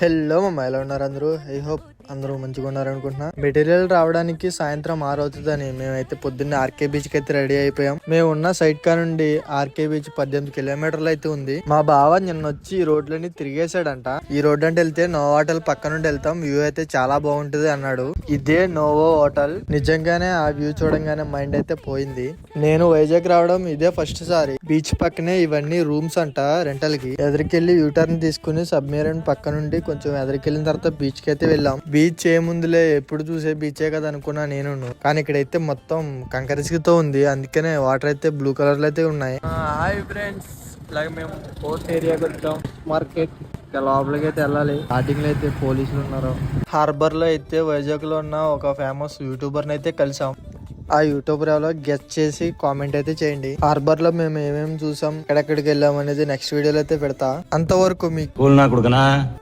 Hello మమ్మ, ఎలా ఉన్నారు అందరూ? ఐ హోప్ అందరూ మంచిగా ఉన్నారు అనుకుంటున్నా. మెటీరియల్ రావడానికి సాయంత్రం 6 అవుతుందని మేమైతే పొద్దున్నే ఆర్కే బీచ్ కి అయితే రెడీ అయిపోయాం. మేము ఉన్న సైట్ కా నుండి ఆర్కే బీచ్ 18 కిలోమీటర్లు అయితే ఉంది. మా బావ నిన్న వచ్చి ఈ రోడ్లని తిరిగేశాడంట. ఈ రోడ్ అంటే వెళ్తే నో హోటల్ పక్క నుండి వెళ్తాం, వ్యూ అయితే చాలా బాగుంటది అన్నాడు. ఇదే నోవో హోటల్. నిజంగానే ఆ వ్యూ చూడంగానే మైండ్ అయితే పోయింది. నేను వైజాగ్ రావడం ఇదే ఫస్ట్ సారి. బీచ్ పక్కనే ఇవన్నీ రూమ్స్ అంట రెంటల్ కి. ఎదురుకెళ్లి యూటర్న్ తీసుకుని సబ్మెరైన్ పక్క నుండి కొంచెం ఎదురుకెళ్ళిన తర్వాత బీచ్ కి అయితే వెళ్ళాం. బీచ్ ఏముందిలే, ఎప్పుడు చూసే బీచే కదా అనుకున్నా నేను. కానీ ఇక్కడైతే మొత్తం కంకరిసితో ఉంది, అందుకనే వాటర్ అయితే బ్లూ కలర్ లో అయితే ఉన్నాయి. హాయ్ ఫ్రెండ్స్, ఇలాగ మేము పోర్ట్ ఏరియాకి వచ్చాం. మార్కెట్ లోపలికి అయితే వెళ్ళాలి. స్టార్టింగ్ లో అయితే పోలీసులు ఉన్నారు. హార్బర్ లో అయితే వైజాగ్ లో ఉన్న ఒక ఫేమస్ యూట్యూబర్ అయితే కలిసాం. ఆ యూట్యూబర్ ఎవరో గెస్ట్ చేసి కామెంట్ అయితే చేయండి. హార్బర్ లో మేము ఏమేమి చూసాం, ఎక్కడెక్కడికి వెళ్ళాం అనేది నెక్స్ట్ వీడియోలో అయితే పెడతా. అంతవరకు మీకు